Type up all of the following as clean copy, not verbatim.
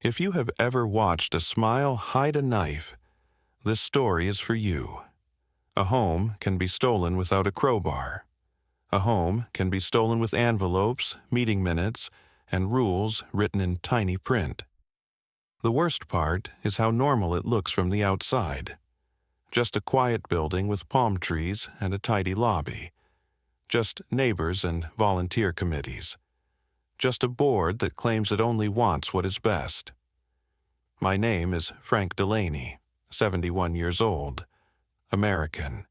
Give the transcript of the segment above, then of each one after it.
If you have ever watched a smile hide a knife, this story is for you. A home can be stolen without a crowbar. A home can be stolen with envelopes, meeting minutes, and rules written in tiny print. The worst part is how normal it looks from the outside. Just a quiet building with palm trees and a tidy lobby. Just neighbors and volunteer committees. Just a board that claims it only wants what is best. My name is Frank Delaney, 71 years old, American,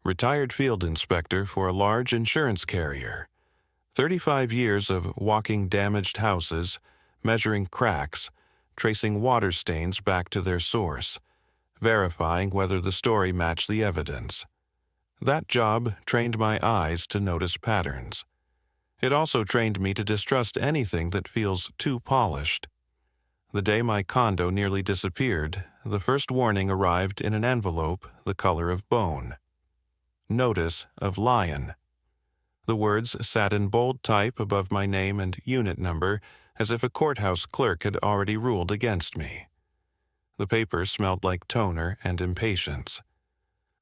retired field inspector for a large insurance carrier, 35 years of walking damaged houses, measuring cracks, tracing water stains back to their source, verifying whether the story matched the evidence. That job trained my eyes to notice patterns. It also trained me to distrust anything that feels too polished. The day my condo nearly disappeared, the first warning arrived in an envelope the color of bone. Notice of lion. The words sat in bold type above my name and unit number, as if a courthouse clerk had already ruled against me. The paper smelled like toner and impatience.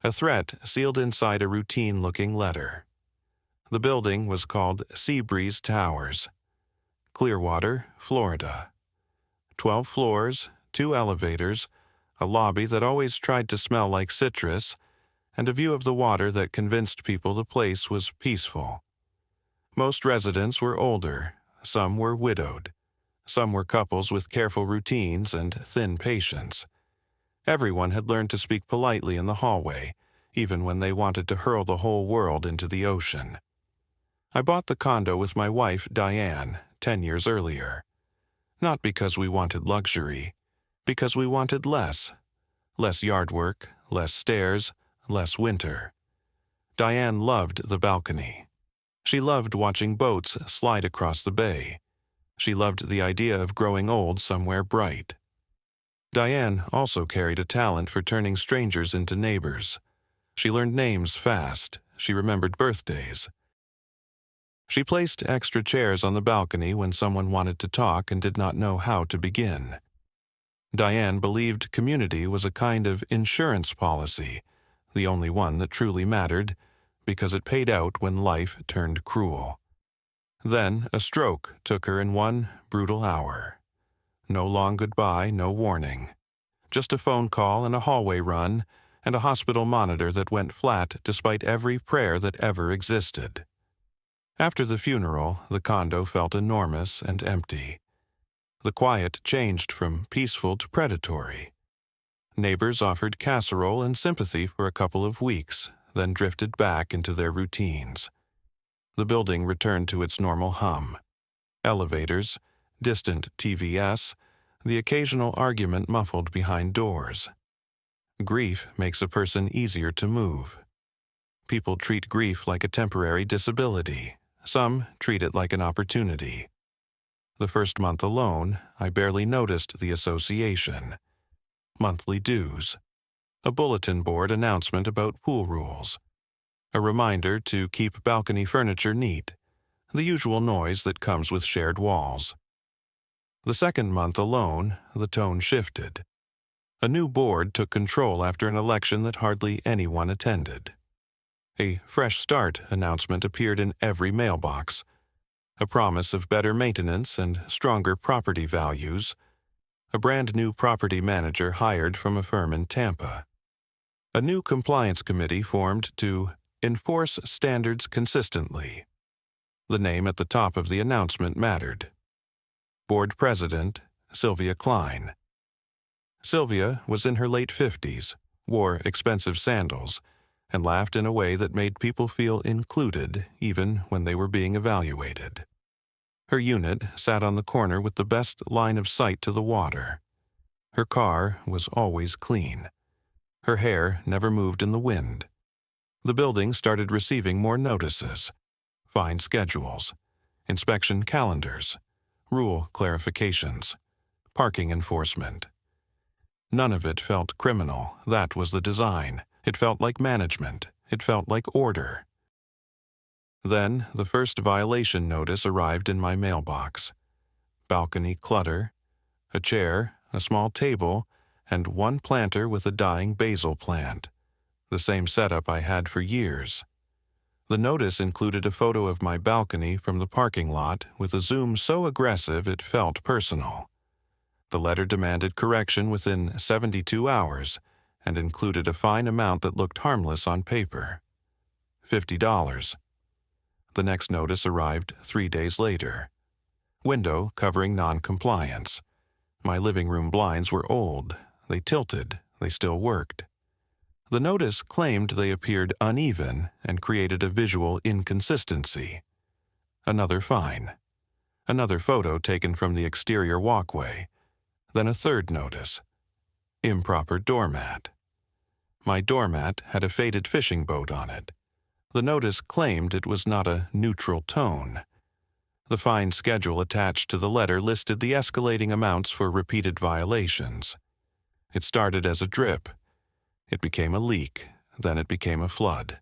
A threat sealed inside a routine-looking letter. The building was called Seabreeze Towers, Clearwater, Florida. 12 floors, 2 elevators, a lobby that always tried to smell like citrus, and a view of the water that convinced people the place was peaceful. Most residents were older, some were widowed, some were couples with careful routines and thin patience. Everyone had learned to speak politely in the hallway, even when they wanted to hurl the whole world into the ocean. I bought the condo with my wife, Diane, 10 years earlier. Not because we wanted luxury, because we wanted less. Less yard work, less stairs, less winter. Diane loved the balcony. She loved watching boats slide across the bay. She loved the idea of growing old somewhere bright. Diane also carried a talent for turning strangers into neighbors. She learned names fast. She remembered birthdays. She placed extra chairs on the balcony when someone wanted to talk and did not know how to begin. Diane believed community was a kind of insurance policy, the only one that truly mattered, because it paid out when life turned cruel. Then a stroke took her in one brutal hour. No long goodbye, no warning. Just a phone call and a hallway run, and a hospital monitor that went flat despite every prayer that ever existed. After the funeral, the condo felt enormous and empty. The quiet changed from peaceful to predatory. Neighbors offered casserole and sympathy for a couple of weeks, then drifted back into their routines. The building returned to its normal hum. Elevators, distant TVS, the occasional argument muffled behind doors. Grief makes a person easier to move. People treat grief like a temporary disability. Some treat it like an opportunity. The first month alone, I barely noticed the association. Monthly dues. A bulletin board announcement about pool rules. A reminder to keep balcony furniture neat. The usual noise that comes with shared walls. The second month alone, the tone shifted. A new board took control after an election that hardly anyone attended. A fresh start announcement appeared in every mailbox. A promise of better maintenance and stronger property values. A brand new property manager hired from a firm in Tampa. A new compliance committee formed to enforce standards consistently. The name at the top of the announcement mattered. Board President, Sylvia Klein. Sylvia was in her late 50s, wore expensive sandals, and laughed in a way that made people feel included even when they were being evaluated. Her unit sat on the corner with the best line of sight to the water. Her car was always clean. Her hair never moved in the wind. The building started receiving more notices, fine schedules, inspection calendars, rule clarifications, parking enforcement. None of it felt criminal. That was the design. It felt like management. It felt like order. Then the first violation notice arrived in my mailbox. Balcony clutter, A chair, a small table, and one planter with a dying basil plant. The same setup I had for years. The notice included a photo of my balcony from the parking lot with a zoom so aggressive it felt personal. The letter demanded correction within 72 hours and included a fine amount that looked harmless on paper. $50. The next notice arrived 3 days later. Window covering non-compliance. My living room blinds were old. They tilted. They still worked. The notice claimed they appeared uneven and created a visual inconsistency. Another fine. Another photo taken from the exterior walkway. Then a third notice. Improper doormat. My doormat had a faded fishing boat on it. The notice claimed it was not a neutral tone. The fine schedule attached to the letter listed the escalating amounts for repeated violations. It started as a drip. It became a leak. Then it became a flood.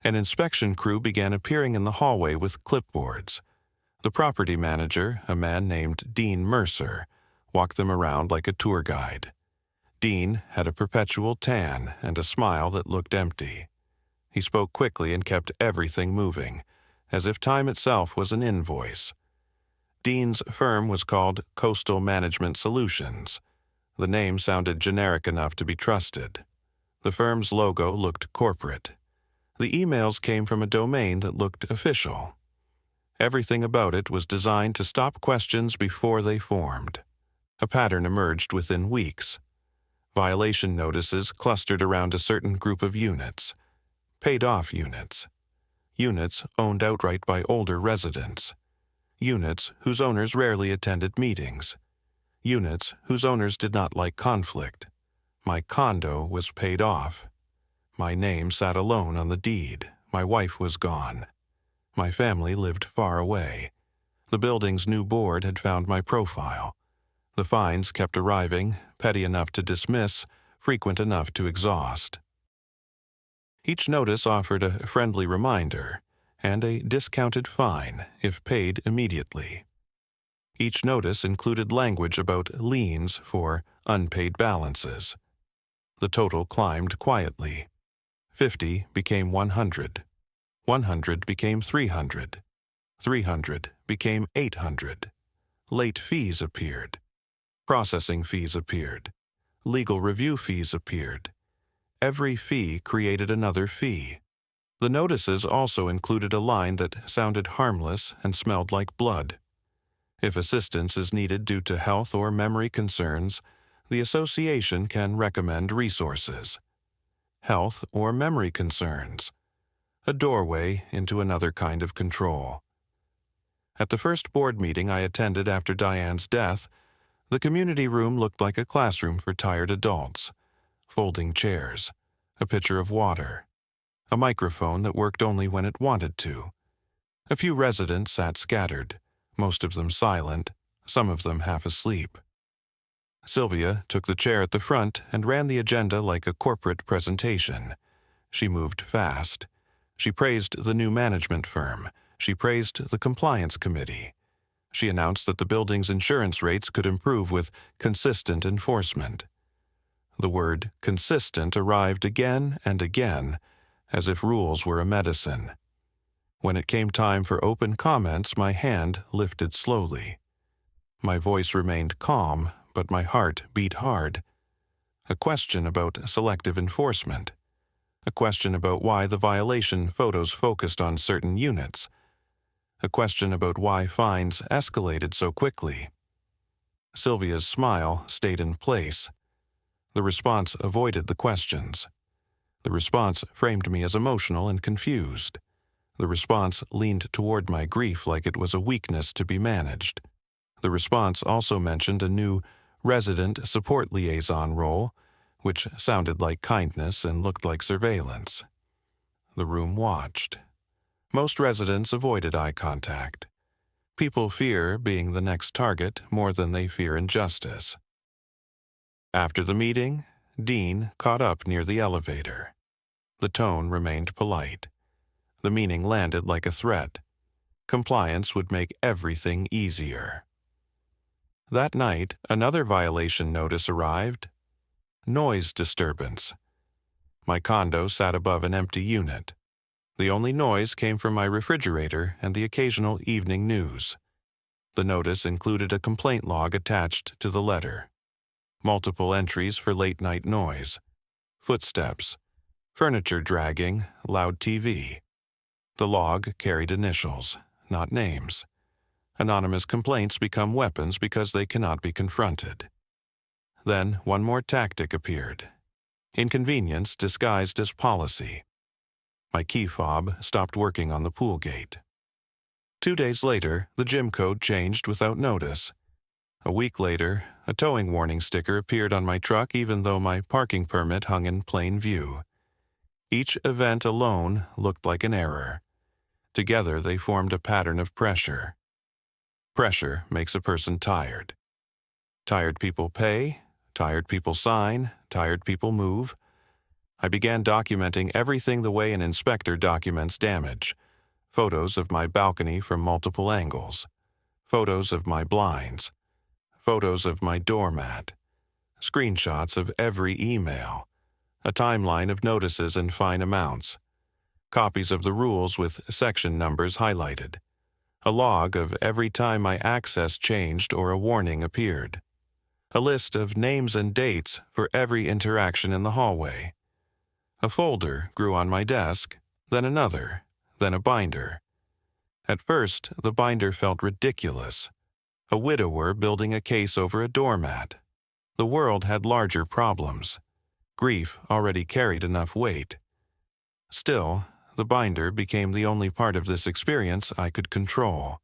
An inspection crew began appearing in the hallway with clipboards. The property manager, a man named Dean Mercer, walked them around like a tour guide. Dean had a perpetual tan and a smile that looked empty. He spoke quickly and kept everything moving, as if time itself was an invoice. Dean's firm was called Coastal Management Solutions. The name sounded generic enough to be trusted. The firm's logo looked corporate. The emails came from a domain that looked official. Everything about it was designed to stop questions before they formed. A pattern emerged within weeks. Violation notices clustered around a certain group of units. Paid-off units. Units owned outright by older residents. Units whose owners rarely attended meetings. Units whose owners did not like conflict. My condo was paid off. My name sat alone on the deed. My wife was gone. My family lived far away. The building's new board had found my profile. The fines kept arriving, petty enough to dismiss, frequent enough to exhaust. Each notice offered a friendly reminder and a discounted fine if paid immediately. Each notice included language about liens for unpaid balances. The total climbed quietly. 50 became 100. 100 became 300. 300 became 800. Late fees appeared. Processing fees appeared. Legal review fees appeared. Every fee created another fee. The notices also included a line that sounded harmless and smelled like blood. If assistance is needed due to health or memory concerns, the association can recommend resources. Health or memory concerns. A doorway into another kind of control. At the first board meeting I attended after Diane's death, the community room looked like a classroom for tired adults. Folding chairs, a pitcher of water, a microphone that worked only when it wanted to. A few residents sat scattered, most of them silent, some of them half asleep. Sylvia took the chair at the front and ran the agenda like a corporate presentation. She moved fast. She praised the new management firm. She praised the compliance committee. She announced that the building's insurance rates could improve with consistent enforcement. The word consistent arrived again and again, as if rules were a medicine. When it came time for open comments, my hand lifted slowly. My voice remained calm, but my heart beat hard. A question about selective enforcement. A question about why the violation photos focused on certain units. A question about why fines escalated so quickly. Sylvia's smile stayed in place. The response avoided the questions. The response framed me as emotional and confused. The response leaned toward my grief like it was a weakness to be managed. The response also mentioned a new resident support liaison role, which sounded like kindness and looked like surveillance. The room watched. Most residents avoided eye contact. People fear being the next target more than they fear injustice. After the meeting, Dean caught up near the elevator. The tone remained polite. The meaning landed like a threat. Compliance would make everything easier. That night, another violation notice arrived. Noise disturbance. My condo sat above an empty unit. The only noise came from my refrigerator and the occasional evening news. The notice included a complaint log attached to the letter. Multiple entries for late-night noise, footsteps, furniture dragging, loud TV. The log carried initials, not names. Anonymous complaints become weapons because they cannot be confronted. Then one more tactic appeared. Inconvenience disguised as policy. My key fob stopped working on the pool gate. 2 days later, the gym code changed without notice. A week later, a towing warning sticker appeared on my truck even though my parking permit hung in plain view. Each event alone looked like an error. Together they formed a pattern of pressure. Pressure makes a person tired. Tired people pay, tired people sign, tired people move. I began documenting everything the way an inspector documents damage. Photos of my balcony from multiple angles. Photos of my blinds. Photos of my doormat. Screenshots of every email. A timeline of notices and fine amounts. Copies of the rules with section numbers highlighted. A log of every time my access changed or a warning appeared. A list of names and dates for every interaction in the hallway. A folder grew on my desk, then another, then a binder. At first, the binder felt ridiculous. A widower building a case over a doormat. The world had larger problems. Grief already carried enough weight. Still, the binder became the only part of this experience I could control.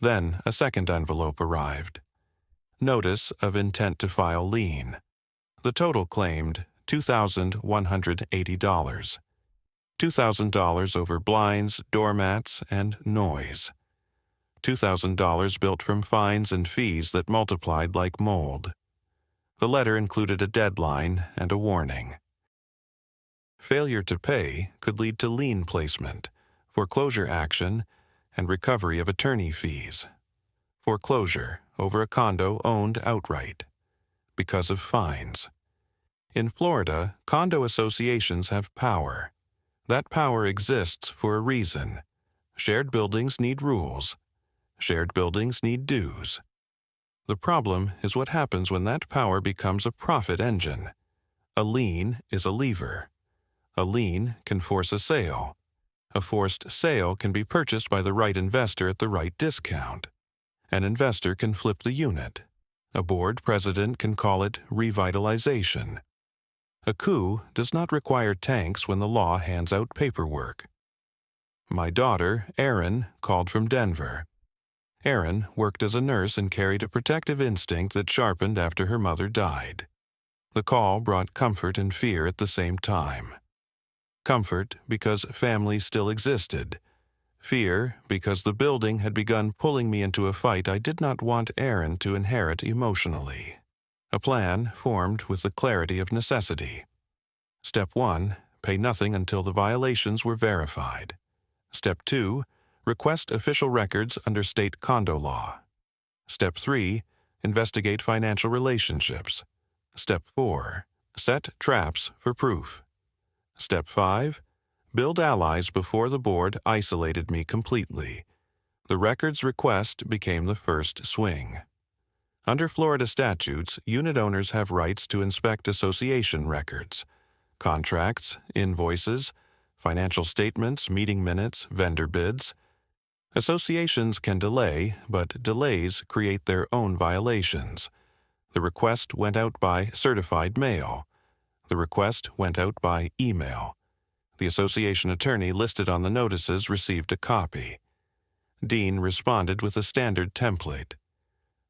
Then a second envelope arrived. Notice of intent to file lien. The total claimed $2,180. $2,000 over blinds, doormats, and noise. $2,000 built from fines and fees that multiplied like mold. The letter included a deadline and a warning. Failure to pay could lead to lien placement, foreclosure action, and recovery of attorney fees. Foreclosure over a condo owned outright. Because of fines. In Florida, condo associations have power. That power exists for a reason. Shared buildings need rules. Shared buildings need dues. The problem is what happens when that power becomes a profit engine. A lien is a lever. A lien can force a sale. A forced sale can be purchased by the right investor at the right discount. An investor can flip the unit. A board president can call it revitalization. A coup does not require tanks when the law hands out paperwork. My daughter, Erin, called from Denver. Erin worked as a nurse and carried a protective instinct that sharpened after her mother died. The call brought comfort and fear at the same time. Comfort because family still existed. Fear because the building had begun pulling me into a fight I did not want Erin to inherit emotionally. A plan formed with the clarity of necessity. Step 1, pay nothing until the violations were verified. Step 2, request official records under state condo law. Step 3, investigate financial relationships. Step 4, set traps for proof. Step 5, build allies before the board isolated me completely. The records request became the first swing. Under Florida statutes, unit owners have rights to inspect association records, contracts, invoices, financial statements, meeting minutes, vendor bids. Associations can delay, but delays create their own violations. The request went out by certified mail. The request went out by email. The association attorney listed on the notices received a copy. Dean responded with a standard template.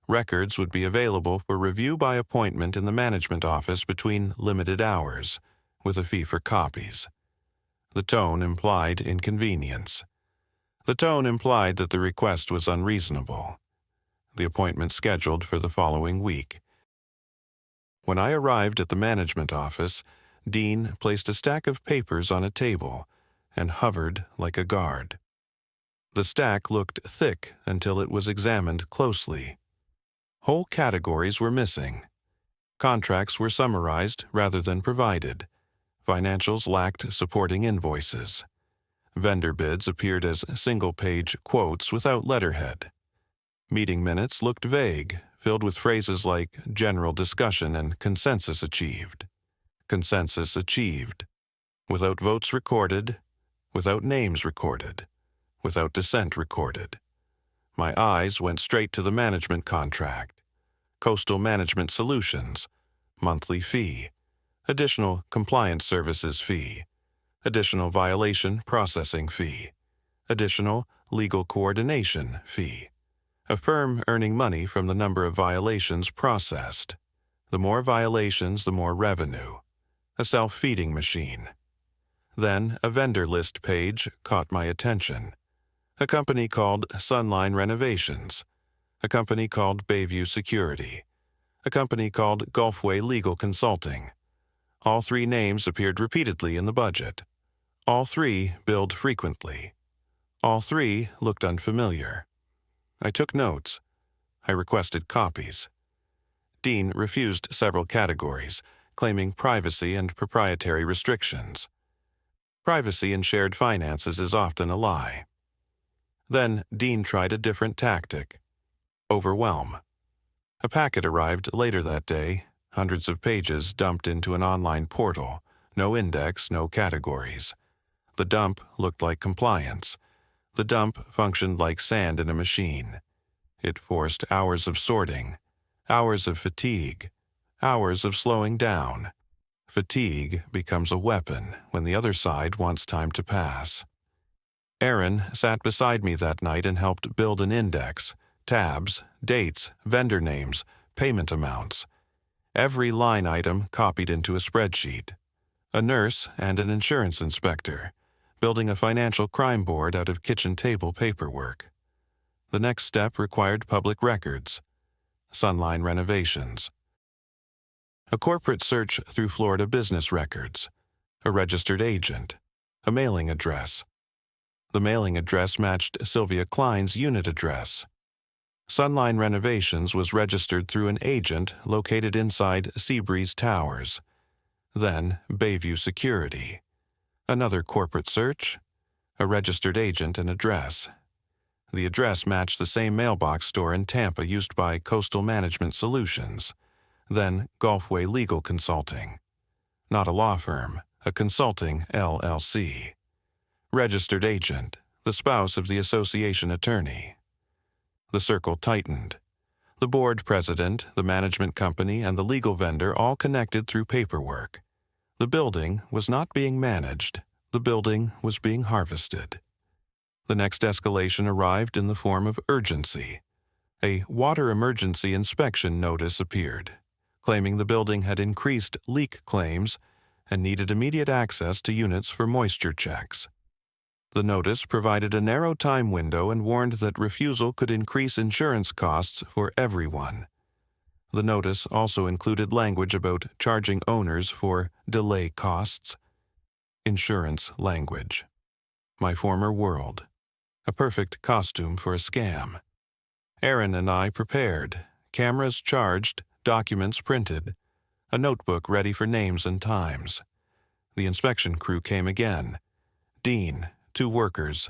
Records would be available for review by appointment in the management office between limited hours, with a fee for copies. The tone implied inconvenience. The tone implied that the request was unreasonable. The appointment scheduled for the following week. When I arrived at the management office, Dean placed a stack of papers on a table and hovered like a guard. The stack looked thick until it was examined closely. Whole categories were missing. Contracts were summarized rather than provided. Financials lacked supporting invoices. Vendor bids appeared as single-page quotes without letterhead. Meeting minutes looked vague, filled with phrases like general discussion and consensus achieved. Consensus achieved. Without votes recorded, without names recorded, without dissent recorded. My eyes went straight to the management contract. Coastal Management Solutions, monthly fee, additional compliance services fee, additional violation processing fee, additional legal coordination fee. A firm earning money from the number of violations processed. The more violations, the more revenue. A self-feeding machine. Then a vendor list page caught my attention. A company called Sunline Renovations. A company called Bayview Security. A company called Gulfway Legal Consulting. All three names appeared repeatedly in the budget. All three billed frequently. All three looked unfamiliar. I took notes. I requested copies. Dean refused several categories, claiming privacy and proprietary restrictions. Privacy in shared finances is often a lie. Then Dean tried a different tactic. Overwhelm. A packet arrived later that day, hundreds of pages dumped into an online portal, no index, no categories. The dump looked like compliance. The dump functioned like sand in a machine. It forced hours of sorting, hours of fatigue, hours of slowing down. Fatigue becomes a weapon when the other side wants time to pass. Aaron sat beside me that night and helped build an index, tabs, dates, vendor names, payment amounts. Every line item copied into a spreadsheet. A nurse and an insurance inspector, building a financial crime board out of kitchen table paperwork. The next step required public records. Sunline Renovations. A corporate search through Florida business records. A registered agent. A mailing address. The mailing address matched Sylvia Klein's unit address. Sunline Renovations was registered through an agent located inside Seabreeze Towers. Then Bayview Security. Another corporate search. A registered agent and address. The address matched the same mailbox store in Tampa used by Coastal Management Solutions. Then Gulfway Legal Consulting. Not a law firm, a consulting LLC. Registered agent, the spouse of the association attorney. The circle tightened. The board president, the management company, and the legal vendor all connected through paperwork. The building was not being managed. The building was being harvested. The next escalation arrived in the form of urgency. A water emergency inspection notice appeared, claiming the building had increased leak claims and needed immediate access to units for moisture checks. The notice provided a narrow time window and warned that refusal could increase insurance costs for everyone. The notice also included language about charging owners for delay costs. Insurance language. My former world. A perfect costume for a scam. Aaron and I prepared, cameras charged, documents printed, a notebook ready for names and times. The inspection crew came again. Dean, 2 workers.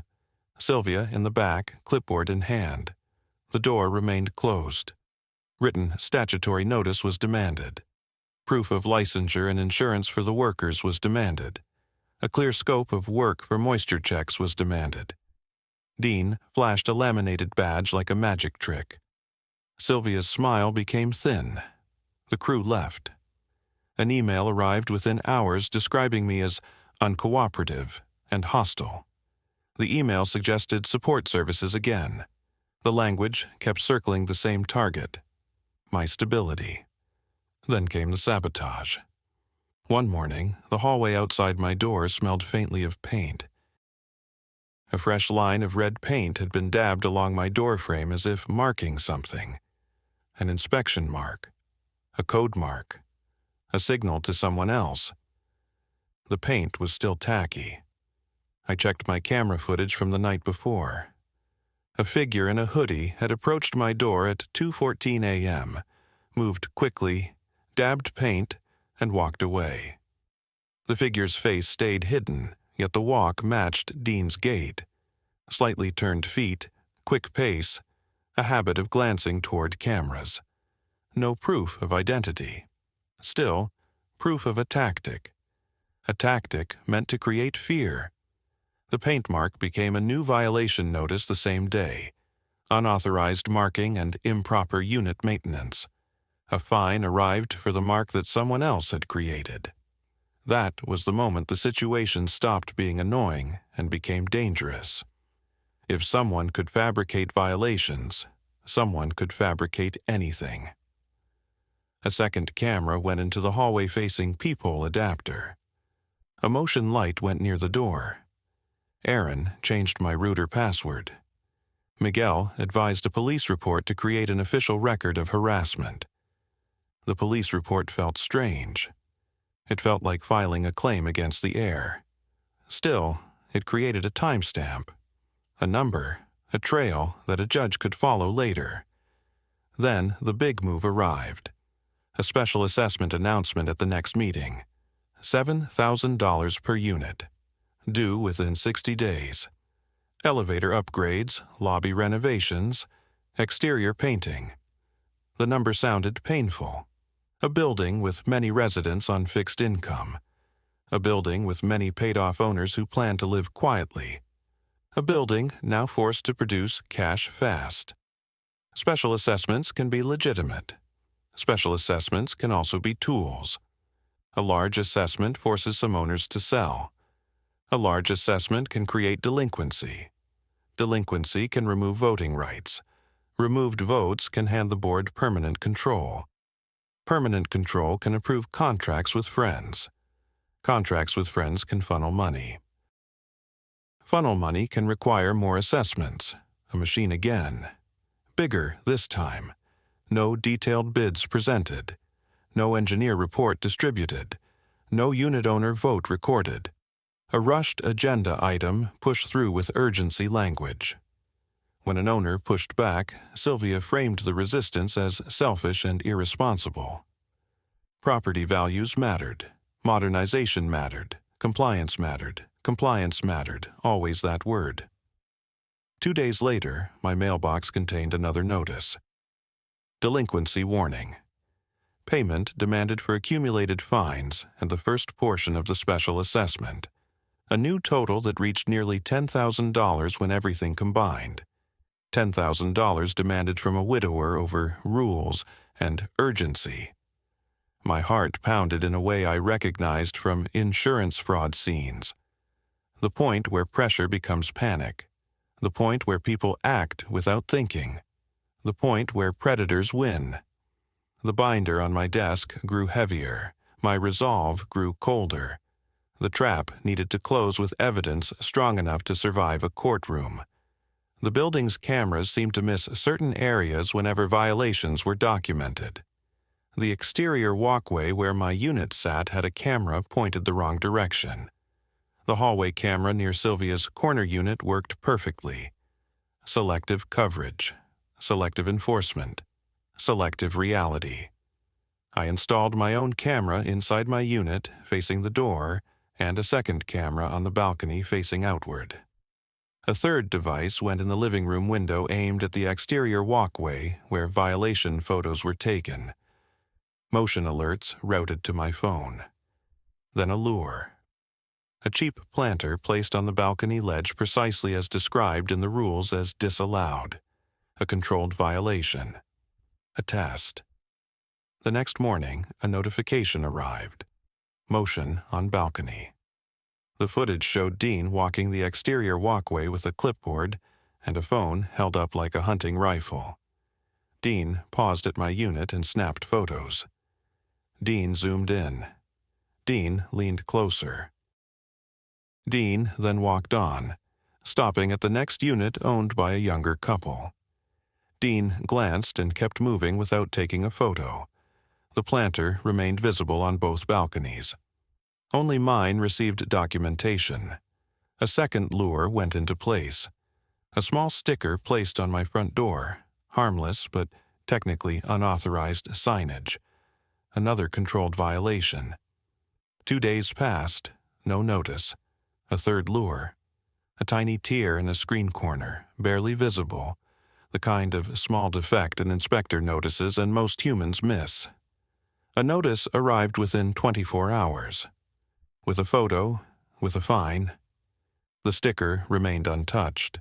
Sylvia in the back, clipboard in hand. The door remained closed. Written statutory notice was demanded. Proof of licensure and insurance for the workers was demanded. A clear scope of work for moisture checks was demanded. Dean flashed a laminated badge like a magic trick. Sylvia's smile became thin. The crew left. An email arrived within hours describing me as uncooperative and hostile. The email suggested support services again. The language kept circling the same target. My stability. Then came the sabotage. One morning, the hallway outside my door smelled faintly of paint. A fresh line of red paint had been dabbed along my doorframe as if marking something. An inspection mark. A code mark. A signal to someone else. The paint was still tacky. I checked my camera footage from the night before. A figure in a hoodie had approached my door at 2:14 a.m., moved quickly, dabbed paint, and walked away. The figure's face stayed hidden, yet the walk matched Dean's gait. Slightly turned feet, quick pace, a habit of glancing toward cameras. No proof of identity. Still, proof of a tactic. A tactic meant to create fear. The paint mark became a new violation notice the same day. Unauthorized marking and improper unit maintenance. A fine arrived for the mark that someone else had created. That was the moment the situation stopped being annoying and became dangerous. If someone could fabricate violations, someone could fabricate anything. A second camera went into the hallway-facing peephole adapter. A motion light went near the door. Aaron changed my router password. Miguel advised a police report to create an official record of harassment. The police report felt strange. It felt like filing a claim against the heir. Still, it created a timestamp, a number, a trail that a judge could follow later. Then the big move arrived. A special assessment announcement at the next meeting. $7,000 per unit. Due within 60 days. Elevator upgrades, lobby renovations, exterior painting. The number sounded painful. A building with many residents on fixed income. A building with many paid-off owners who plan to live quietly. A building now forced to produce cash fast. Special assessments can be legitimate. Special assessments can also be tools. A large assessment forces some owners to sell. A large assessment can create delinquency. Delinquency can remove voting rights. Removed votes can hand the board permanent control. Permanent control can approve contracts with friends. Contracts with friends can funnel money. Funnel money can require more assessments. A machine again. Bigger this time. No detailed bids presented. No engineer report distributed. No unit owner vote recorded. A rushed agenda item pushed through with urgency language. When an owner pushed back, Sylvia framed the resistance as selfish and irresponsible. Property values mattered. Modernization mattered. Compliance mattered. Compliance mattered. Always that word. 2 days later, my mailbox contained another notice. Delinquency warning. Payment demanded for accumulated fines and the first portion of the special assessment. A new total that reached nearly $10,000 when everything combined. $10,000 demanded from a widower over rules and urgency. My heart pounded in a way I recognized from insurance fraud scenes. The point where pressure becomes panic. The point where people act without thinking. The point where predators win. The binder on my desk grew heavier. My resolve grew colder. The trap needed to close with evidence strong enough to survive a courtroom. The building's cameras seemed to miss certain areas whenever violations were documented. The exterior walkway where my unit sat had a camera pointed the wrong direction. The hallway camera near Sylvia's corner unit worked perfectly. Selective coverage. Selective enforcement. Selective reality. I installed my own camera inside my unit, facing the door, and a second camera on the balcony facing outward. A third device went in the living room window aimed at the exterior walkway where violation photos were taken. Motion alerts routed to my phone. Then a lure. A cheap planter placed on the balcony ledge precisely as described in the rules as disallowed. A controlled violation. A test. The next morning, a notification arrived. Motion on balcony. The footage showed Dean walking the exterior walkway with a clipboard and a phone held up like a hunting rifle. Dean paused at my unit and snapped photos. Dean zoomed in. Dean leaned closer. Dean then walked on, stopping at the next unit owned by a younger couple. Dean glanced and kept moving without taking a photo. The planter remained visible on both balconies. Only mine received documentation. A second lure went into place. A small sticker placed on my front door, harmless but technically unauthorized signage. Another controlled violation. 2 days passed, no notice. A third lure. A tiny tear in a screen corner, barely visible, the kind of small defect an inspector notices and most humans miss. A notice arrived within 24 hours. With a photo, with a fine. The sticker remained untouched.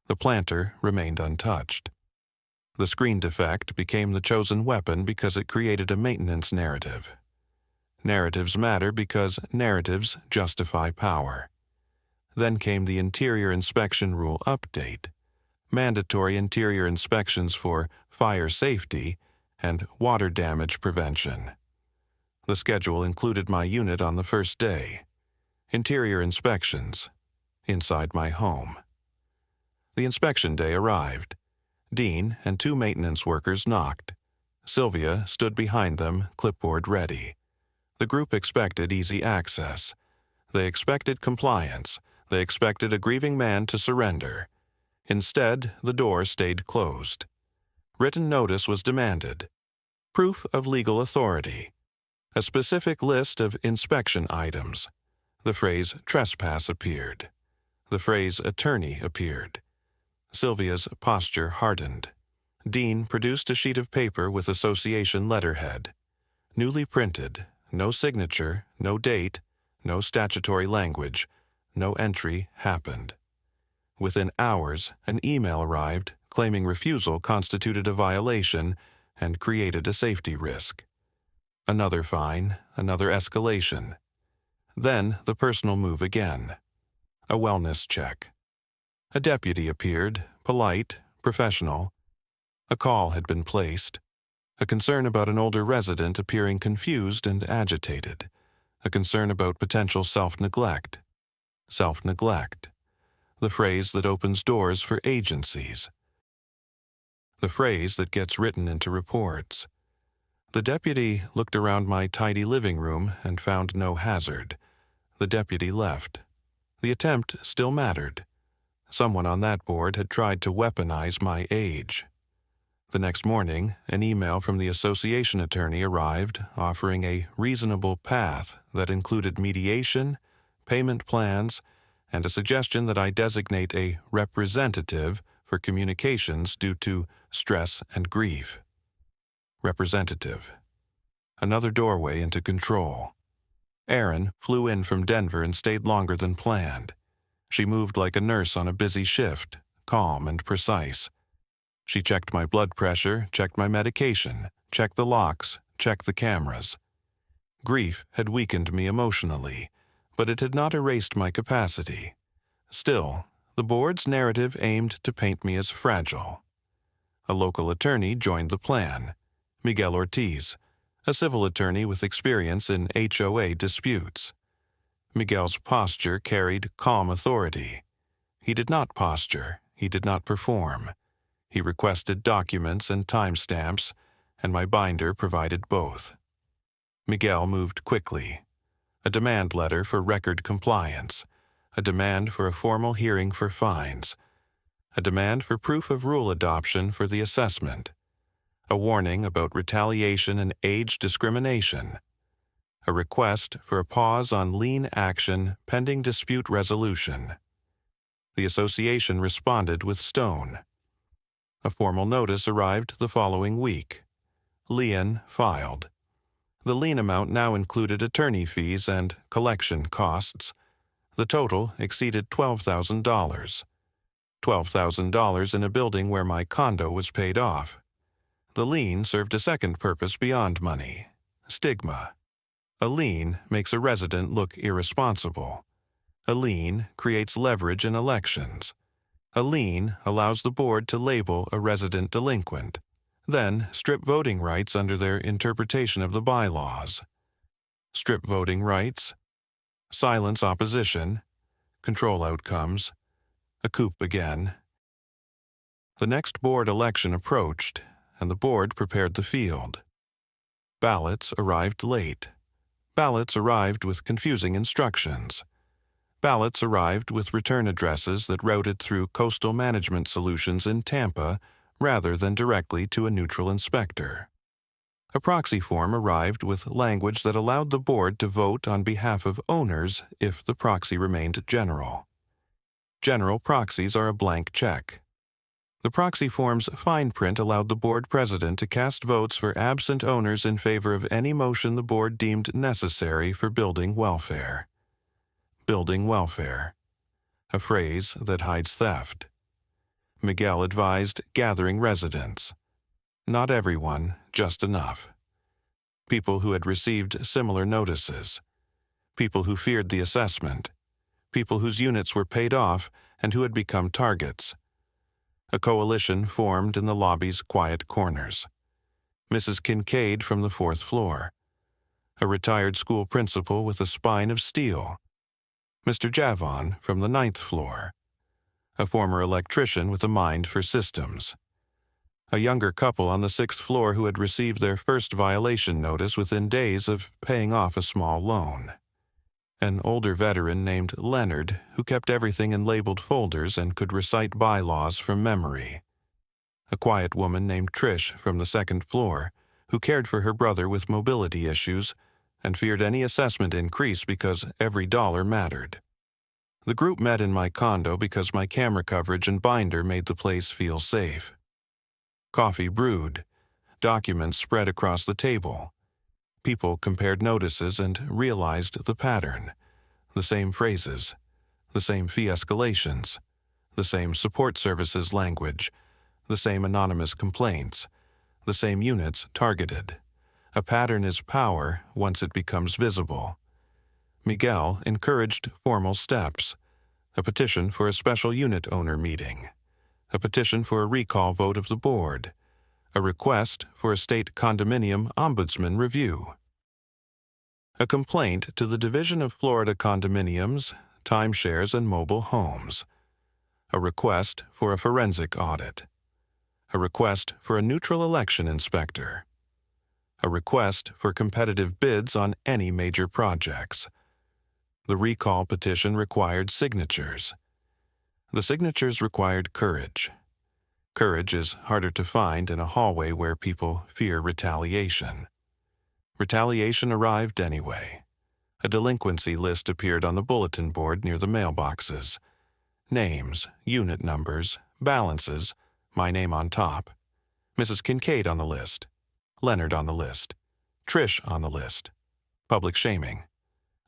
The planter remained untouched. The screen defect became the chosen weapon because it created a maintenance narrative. Narratives matter because narratives justify power. Then came the Interior Inspection Rule update, mandatory interior inspections for fire safety and water damage prevention. The schedule included my unit on the first day. Interior inspections, inside my home. The inspection day arrived. Dean and 2 maintenance workers knocked. Sylvia stood behind them, clipboard ready. The group expected easy access. They expected compliance. They expected a grieving man to surrender. Instead, the door stayed closed. Written notice was demanded. Proof of legal authority. A specific list of inspection items. The phrase trespass appeared. The phrase attorney appeared. Sylvia's posture hardened. Dean produced a sheet of paper with association letterhead. Newly printed, no signature, no date, no statutory language, no entry happened. Within hours, an email arrived claiming refusal constituted a violation and created a safety risk. Another fine, another escalation. Then the personal move again. A wellness check. A deputy appeared, polite, professional. A call had been placed. A concern about an older resident appearing confused and agitated. A concern about potential self-neglect. Self-neglect. The phrase that opens doors for agencies. The phrase that gets written into reports. The deputy looked around my tidy living room and found no hazard. The deputy left. The attempt still mattered. Someone on that board had tried to weaponize my age. The next morning, an email from the association attorney arrived offering a reasonable path that included mediation, payment plans, and a suggestion that I designate a representative for communications due to stress and grief. Representative. Another doorway into control. Erin flew in from Denver and stayed longer than planned. She moved like a nurse on a busy shift, calm and precise. She checked my blood pressure, checked my medication, checked the locks, checked the cameras. Grief had weakened me emotionally, but it had not erased my capacity. Still, the board's narrative aimed to paint me as fragile. A local attorney joined the plan, Miguel Ortiz, a civil attorney with experience in HOA disputes. Miguel's posture carried calm authority. He did not posture, he did not perform. He requested documents and timestamps, and my binder provided both. Miguel moved quickly. A demand letter for record compliance, a demand for a formal hearing for fines, a demand for proof of rule adoption for the assessment, a warning about retaliation and age discrimination, a request for a pause on lien action pending dispute resolution. The association responded with stone. A formal notice arrived the following week. Lien filed. The lien amount now included attorney fees and collection costs. The total exceeded $12,000. $12,000 in a building where my condo was paid off. The lien served a second purpose beyond money: stigma. A lien makes a resident look irresponsible. A lien creates leverage in elections. A lien allows the board to label a resident delinquent, then strip voting rights under their interpretation of the bylaws. Strip voting rights, silence opposition, control outcomes, a coup again. The next board election approached, and the board prepared the field. Ballots arrived late. Ballots arrived with confusing instructions. Ballots arrived with return addresses that routed through coastal management solutions in Tampa rather than directly to a neutral inspector. A proxy form arrived with language that allowed the board to vote on behalf of owners if the proxy remained general. General proxies are a blank check. The proxy form's fine print allowed the board president to cast votes for absent owners in favor of any motion the board deemed necessary for building welfare. Building welfare, a phrase that hides theft. Miguel advised gathering residents. Not everyone, just enough. People who had received similar notices. People who feared the assessment. People whose units were paid off and who had become targets. A coalition formed in the lobby's quiet corners. Mrs. Kincaid from the 4th floor. A retired school principal with a spine of steel. Mr. Javon from the 9th floor. A former electrician with a mind for systems. A younger couple on the 6th floor who had received their first violation notice within days of paying off a small loan. An older veteran named Leonard who kept everything in labeled folders and could recite bylaws from memory. A quiet woman named Trish from the 2nd floor who cared for her brother with mobility issues and feared any assessment increase because every dollar mattered. The group met in my condo because my camera coverage and binder made the place feel safe. Coffee brewed, documents spread across the table. People compared notices and realized the pattern. The same phrases, the same fee escalations, the same support services language, the same anonymous complaints, the same units targeted. A pattern is power once it becomes visible. Miguel encouraged formal steps. A petition for a special unit owner meeting. A petition for a recall vote of the board. A request for a state condominium ombudsman review. A complaint to the Division of Florida Condominiums, Timeshares and Mobile Homes. A request for a forensic audit. A request for a neutral election inspector. A request for competitive bids on any major projects. The recall petition required signatures. The signatures required courage. Courage is harder to find in a hallway where people fear retaliation. Retaliation arrived anyway. A delinquency list appeared on the bulletin board near the mailboxes. Names, unit numbers, balances, my name on top. Mrs. Kincaid on the list. Leonard on the list. Trish on the list. Public shaming.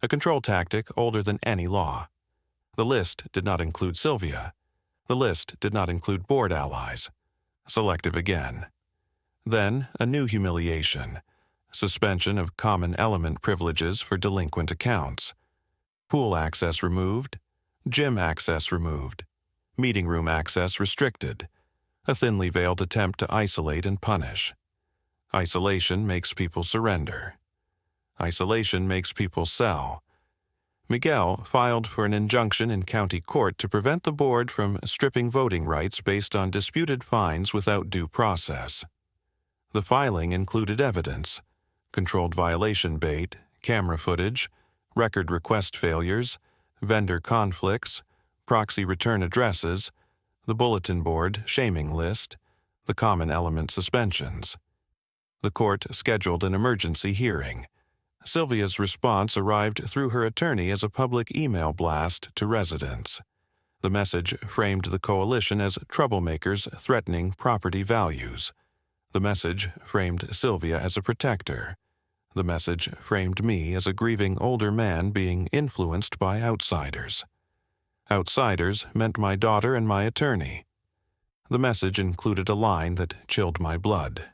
A control tactic older than any law. The list did not include Sylvia. The list did not include board allies. Selective again. Then a new humiliation. Suspension of common element privileges for delinquent accounts. Pool access removed. Gym access removed. Meeting room access restricted. A thinly veiled attempt to isolate and punish. Isolation makes people surrender. Isolation makes people sell. Miguel filed for an injunction in county court to prevent the board from stripping voting rights based on disputed fines without due process. The filing included evidence, controlled violation bait, camera footage, record request failures, vendor conflicts, proxy return addresses, the bulletin board shaming list, the common element suspensions. The court scheduled an emergency hearing. Sylvia's response arrived through her attorney as a public email blast to residents. The message framed the coalition as troublemakers threatening property values. The message framed Sylvia as a protector. The message framed me as a grieving older man being influenced by outsiders. Outsiders meant my daughter and my attorney. The message included a line that chilled my blood.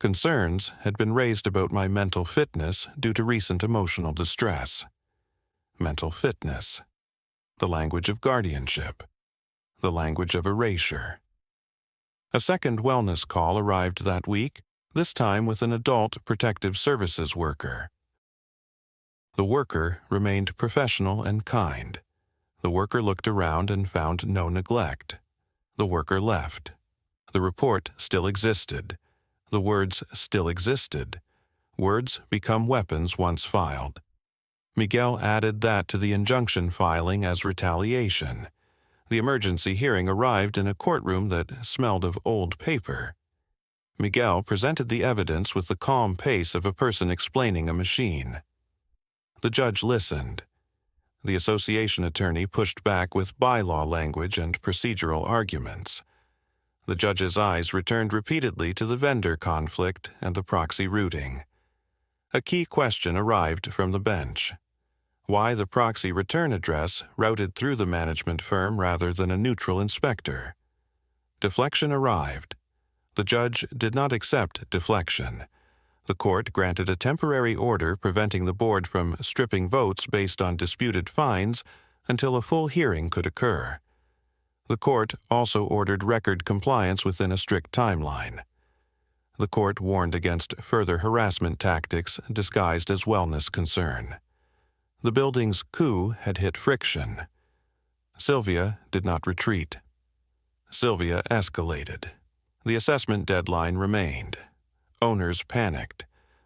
Concerns had been raised about my mental fitness due to recent emotional distress. Mental fitness. The language of guardianship. The language of erasure. A second wellness call arrived that week, this time with an adult protective services worker. The worker remained professional and kind. The worker looked around and found no neglect. The worker left. The report still existed. The words still existed. Words become weapons once filed. Miguel added that to the injunction filing as retaliation. The emergency hearing arrived in a courtroom that smelled of old paper. Miguel presented the evidence with the calm pace of a person explaining a machine. The judge listened. The association attorney pushed back with bylaw language and procedural arguments. The judge's eyes returned repeatedly to the vendor conflict and the proxy routing. A key question arrived from the bench: why the proxy return address routed through the management firm rather than a neutral inspector. Deflection arrived. The judge did not accept deflection. The court granted a temporary order preventing the board from stripping votes based on disputed fines until a full hearing could occur. The court also ordered record compliance within a strict timeline. The court warned against further harassment tactics disguised as wellness concern. The building's coup had hit friction. Sylvia did not retreat. Sylvia escalated. The assessment deadline remained. Owners panicked.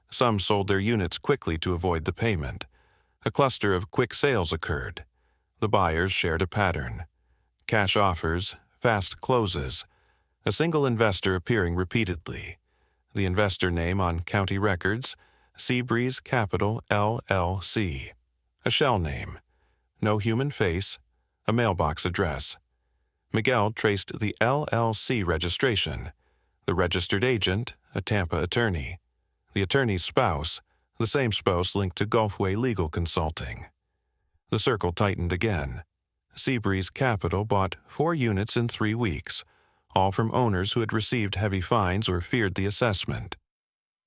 Some sold their units quickly to avoid the payment. A cluster of quick sales occurred. The buyers shared a pattern: cash offers, fast closes, a single investor appearing repeatedly. The investor name on county records: Seabreeze Capital, LLC. A shell name. No human face. A mailbox address. Miguel traced the LLC registration. The registered agent, a Tampa attorney. The attorney's spouse, the same spouse linked to Gulfway Legal Consulting. The circle tightened again. Seabreeze Capital bought 4 units in 3 weeks, all from owners who had received heavy fines or feared the assessment.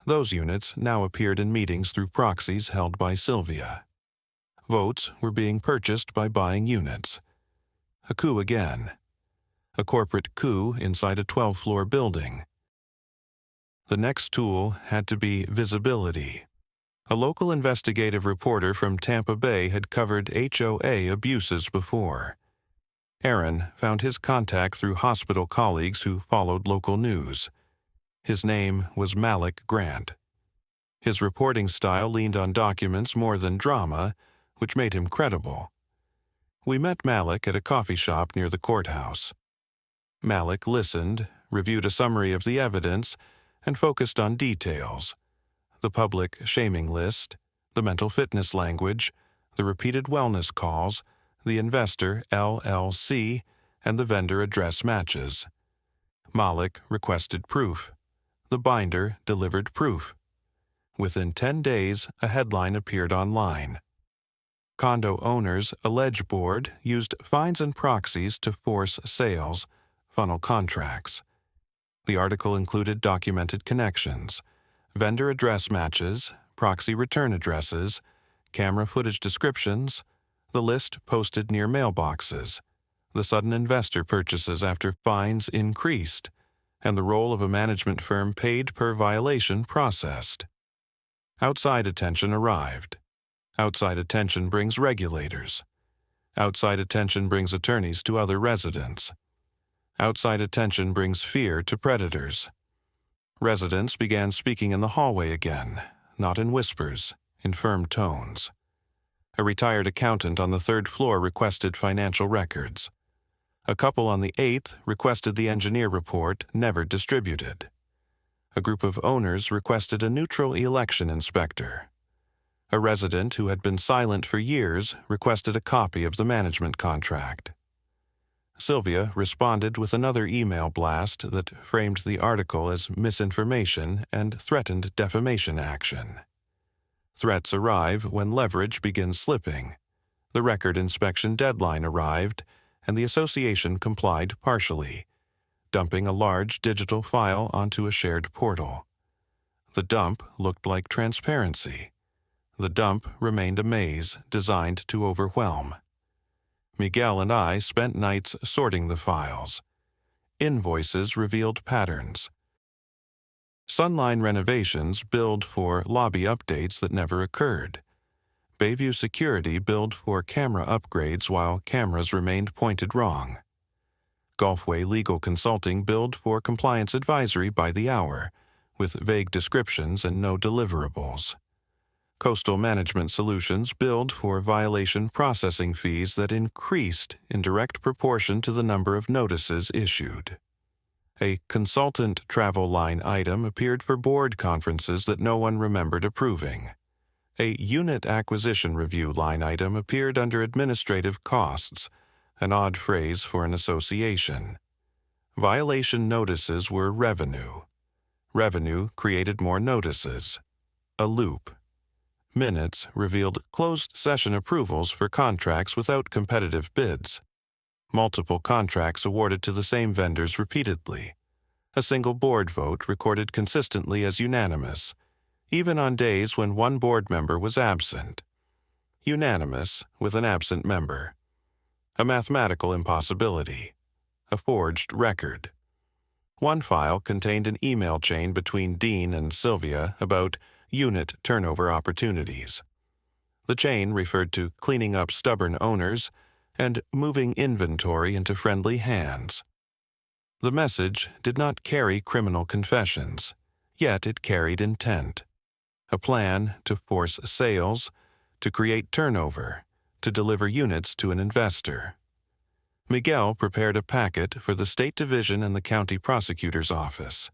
Those units now appeared in meetings through proxies held by Sylvia. Votes were being purchased by buying units. A coup again. A corporate coup inside a 12-floor building. The next tool had to be visibility. A local investigative reporter from Tampa Bay had covered HOA abuses before. Aaron found his contact through hospital colleagues who followed local news. His name was Malik Grant. His reporting style leaned on documents more than drama, which made him credible. We met Malik at a coffee shop near the courthouse. Malik listened, reviewed a summary of the evidence, and focused on details: the public shaming list, the mental fitness language, the repeated wellness calls, the investor LLC, and the vendor address matches. Malik requested proof. The binder delivered proof. Within 10 days, a headline appeared online. Condo owners allege board used fines and proxies to force sales, funnel contracts. The article included documented connections, vendor address matches, proxy return addresses, camera footage descriptions, the list posted near mailboxes, the sudden investor purchases after fines increased, and the role of a management firm paid per violation processed. Outside attention arrived. Outside attention brings regulators. Outside attention brings attorneys to other residents. Outside attention brings fear to predators. Residents began speaking in the hallway again, not in whispers, in firm tones. A retired accountant on the 3rd floor requested financial records. A couple on the 8th requested the engineer report never distributed. A group of owners requested a neutral election inspector. A resident who had been silent for years requested a copy of the management contract. Sylvia responded with another email blast that framed the article as misinformation and threatened defamation action. Threats arrive when leverage begins slipping. The record inspection deadline arrived, and the association complied partially, dumping a large digital file onto a shared portal. The dump looked like transparency. The dump remained a maze designed to overwhelm. Miguel and I spent nights sorting the files. Invoices revealed patterns. Sunline renovations billed for lobby updates that never occurred. Bayview Security billed for camera upgrades while cameras remained pointed wrong. Gulfway Legal Consulting billed for compliance advisory by the hour, with vague descriptions and no deliverables. Coastal Management Solutions billed for violation processing fees that increased in direct proportion to the number of notices issued. A consultant travel line item appeared for board conferences that no one remembered approving. A unit acquisition review line item appeared under administrative costs, an odd phrase for an association. Violation notices were revenue. Revenue created more notices. A loop. Minutes revealed closed session approvals for contracts without competitive bids. Multiple contracts awarded to the same vendors repeatedly. A single board vote recorded consistently as unanimous, even on days when one board member was absent. Unanimous with an absent member. A mathematical impossibility. A forged record. One file contained an email chain between Dean and Sylvia about unit turnover opportunities. The chain referred to cleaning up stubborn owners and moving inventory into friendly hands. The message did not carry criminal confessions, yet it carried intent. A plan to force sales, to create turnover, to deliver units to an investor. Miguel prepared a packet for the State Division and the County Prosecutor's Office.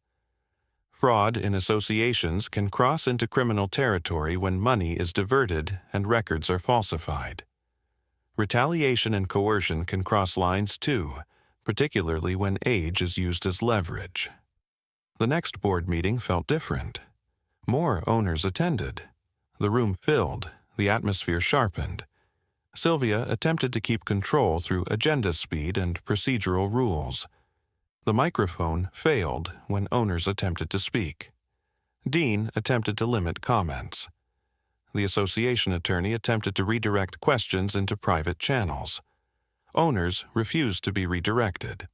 Fraud in associations can cross into criminal territory when money is diverted and records are falsified. Retaliation and coercion can cross lines too, particularly when age is used as leverage. The next board meeting felt different. More owners attended. The room filled, the atmosphere sharpened. Sylvia attempted to keep control through agenda speed and procedural rules. The microphone failed when owners attempted to speak. Dean attempted to limit comments. The association attorney attempted to redirect questions into private channels. Owners refused to be redirected.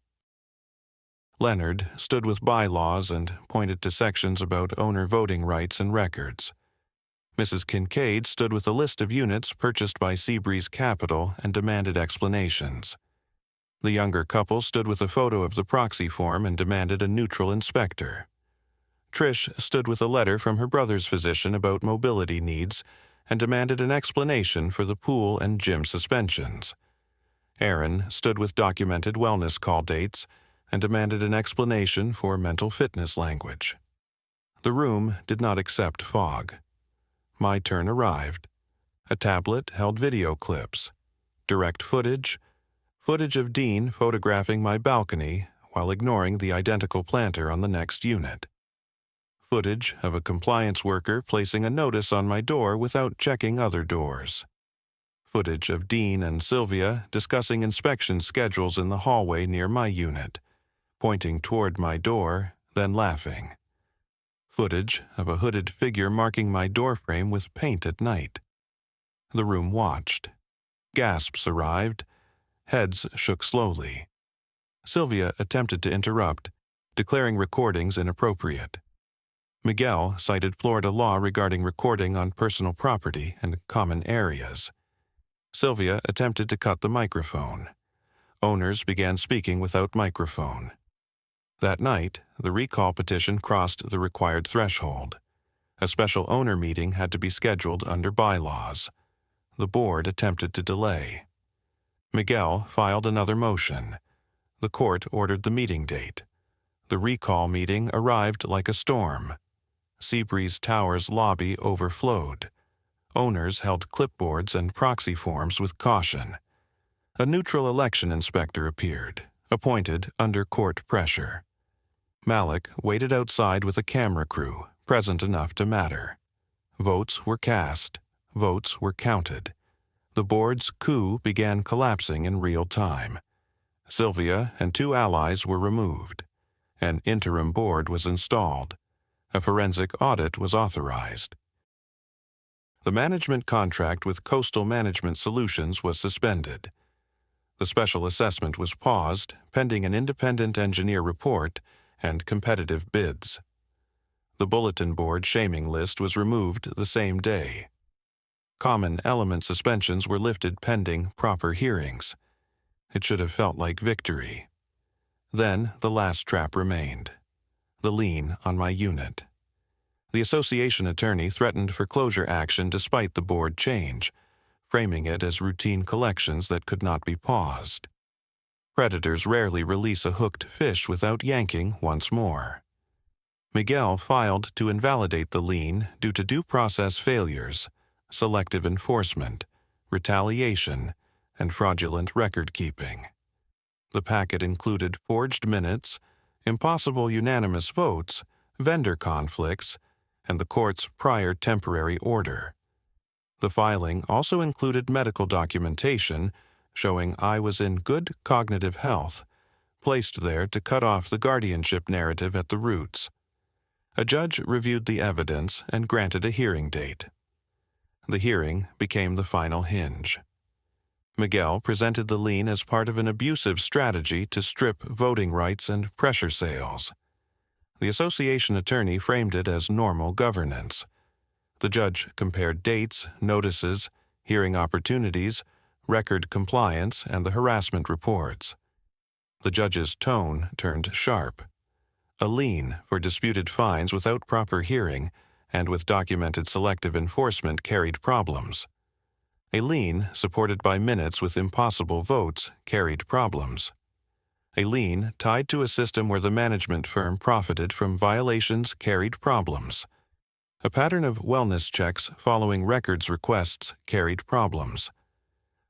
Leonard stood with bylaws and pointed to sections about owner voting rights and records. Mrs. Kincaid stood with a list of units purchased by Seabreeze Capital and demanded explanations. The younger couple stood with a photo of the proxy form and demanded a neutral inspector. Trish stood with a letter from her brother's physician about mobility needs and demanded an explanation for the pool and gym suspensions. Aaron stood with documented wellness call dates and demanded an explanation for mental fitness language. The room did not accept fog. My turn arrived. A tablet held video clips, direct footage of Dean photographing my balcony while ignoring the identical planter on the next unit. Footage of a compliance worker placing a notice on my door without checking other doors. Footage of Dean and Sylvia discussing inspection schedules in the hallway near my unit, pointing toward my door, then laughing. Footage of a hooded figure marking my doorframe with paint at night. The room watched. Gasps arrived. Heads shook slowly. Sylvia attempted to interrupt, declaring recordings inappropriate. Miguel cited Florida law regarding recording on personal property and common areas. Sylvia attempted to cut the microphone. Owners began speaking without microphone. That night, the recall petition crossed the required threshold. A special owner meeting had to be scheduled under bylaws. The board attempted to delay. Miguel filed another motion. The court ordered the meeting date. The recall meeting arrived like a storm. Seabreeze Tower's lobby overflowed. Owners held clipboards and proxy forms with caution. A neutral election inspector appeared, appointed under court pressure. Malik waited outside with a camera crew, present enough to matter. Votes were cast. Votes were counted. The board's coup began collapsing in real time. Sylvia and 2 allies were removed. An interim board was installed. A forensic audit was authorized. The management contract with Coastal Management Solutions was suspended. The special assessment was paused, pending an independent engineer report and competitive bids. The bulletin board shaming list was removed the same day. Common element suspensions were lifted pending proper hearings. It should have felt like victory. Then the last trap remained. The lien on my unit. The association attorney threatened foreclosure action despite the board change, framing it as routine collections that could not be paused. Predators rarely release a hooked fish without yanking once more. Miguel filed to invalidate the lien due to due process failures, selective enforcement, retaliation, and fraudulent record-keeping. The packet included forged minutes, impossible unanimous votes, vendor conflicts, and the court's prior temporary order. The filing also included medical documentation showing I was in good cognitive health, placed there to cut off the guardianship narrative at the roots. A judge reviewed the evidence and granted a hearing date. The hearing became the final hinge. Miguel presented the lien as part of an abusive strategy to strip voting rights and pressure sales. The association attorney framed it as normal governance. The judge compared dates, notices, hearing opportunities, record compliance, and the harassment reports. The judge's tone turned sharp. A lien for disputed fines without proper hearing and with documented selective enforcement carried problems. A lien supported by minutes with impossible votes carried problems. A lien tied to a system where the management firm profited from violations carried problems. A pattern of wellness checks following records requests carried problems.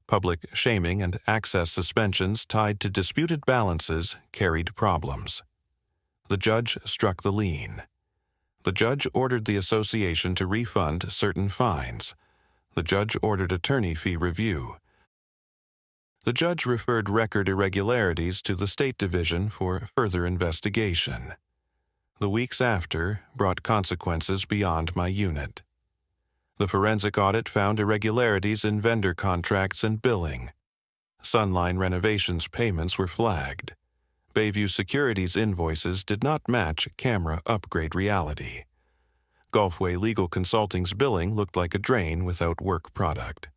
Public shaming and access suspensions tied to disputed balances carried problems. The judge struck the lien. The judge ordered the association to refund certain fines. The judge ordered attorney fee review. The judge referred record irregularities to the State Division for further investigation. The weeks after brought consequences beyond my unit. The forensic audit found irregularities in vendor contracts and billing. Sunline Renovations payments were flagged. Bayview Securities invoices did not match camera upgrade reality. Gulfway Legal Consulting's billing looked like a drain without work product.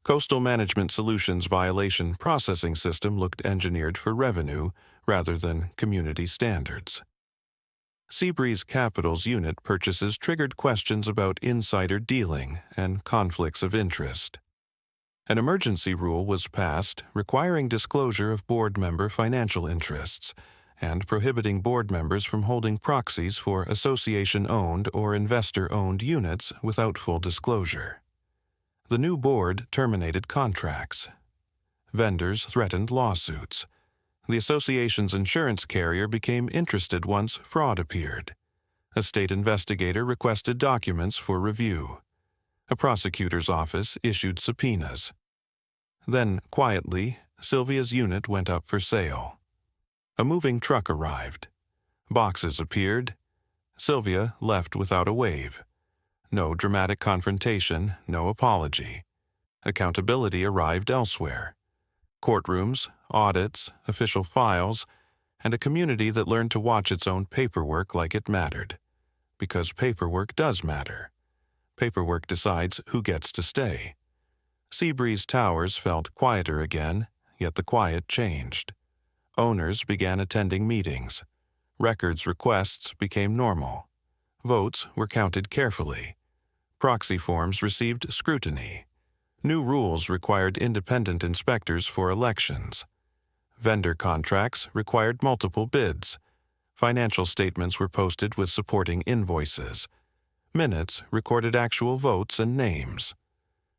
Coastal Management Solutions' violation processing system looked engineered for revenue rather than community standards. Seabreeze Capital's unit purchases triggered questions about insider dealing and conflicts of interest. An emergency rule was passed requiring disclosure of board member financial interests and prohibiting board members from holding proxies for association-owned or investor-owned units without full disclosure. The new board terminated contracts. Vendors threatened lawsuits. The association's insurance carrier became interested once fraud appeared. A state investigator requested documents for review. A prosecutor's office issued subpoenas. Then, quietly, Sylvia's unit went up for sale. A moving truck arrived. Boxes appeared. Sylvia left without a wave. No dramatic confrontation, no apology. Accountability arrived elsewhere. Courtrooms, audits, official files, and a community that learned to watch its own paperwork like it mattered. Because paperwork does matter. Paperwork decides who gets to stay. Seabreeze Towers felt quieter again, yet the quiet changed. Owners began attending meetings. Records requests became normal. Votes were counted carefully. Proxy forms received scrutiny. New rules required independent inspectors for elections. Vendor contracts required multiple bids. Financial statements were posted with supporting invoices. Minutes recorded actual votes and names.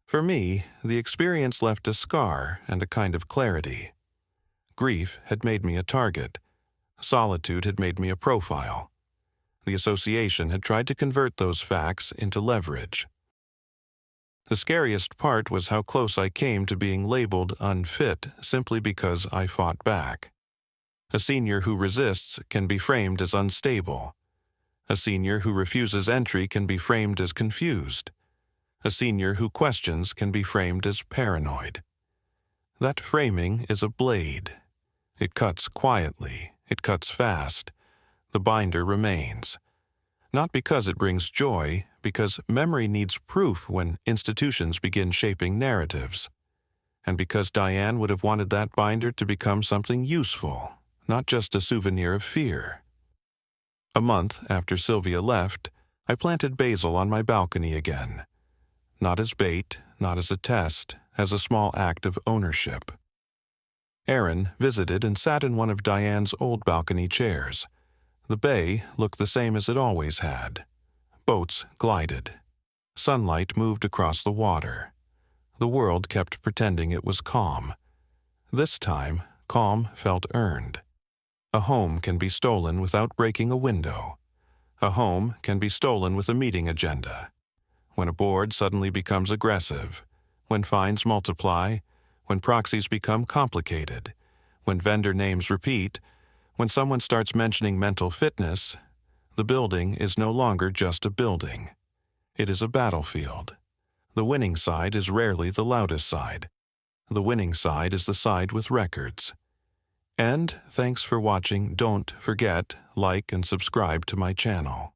For me, the experience left a scar and a kind of clarity. Grief had made me a target. Solitude had made me a profile. The association had tried to convert those facts into leverage. The scariest part was how close I came to being labeled unfit simply because I fought back. A senior who resists can be framed as unstable. A senior who refuses entry can be framed as confused. A senior who questions can be framed as paranoid. That framing is a blade. It cuts quietly. It cuts fast. The binder remains. Not because it brings joy, because memory needs proof when institutions begin shaping narratives. And because Diane would have wanted that binder to become something useful, not just a souvenir of fear. A month after Sylvia left, I planted basil on my balcony again. Not as bait, not as a test, as a small act of ownership. Aaron visited and sat in one of Diane's old balcony chairs. The bay looked the same as it always had. Boats glided. Sunlight moved across the water. The world kept pretending it was calm. This time, calm felt earned. A home can be stolen without breaking a window. A home can be stolen with a meeting agenda. When a board suddenly becomes aggressive, when fines multiply, when proxies become complicated, when vendor names repeat, when someone starts mentioning mental fitness, the building is no longer just a building. It is a battlefield. The winning side is rarely the loudest side. The winning side is the side with records. And thanks for watching. Don't forget, like and subscribe to my channel.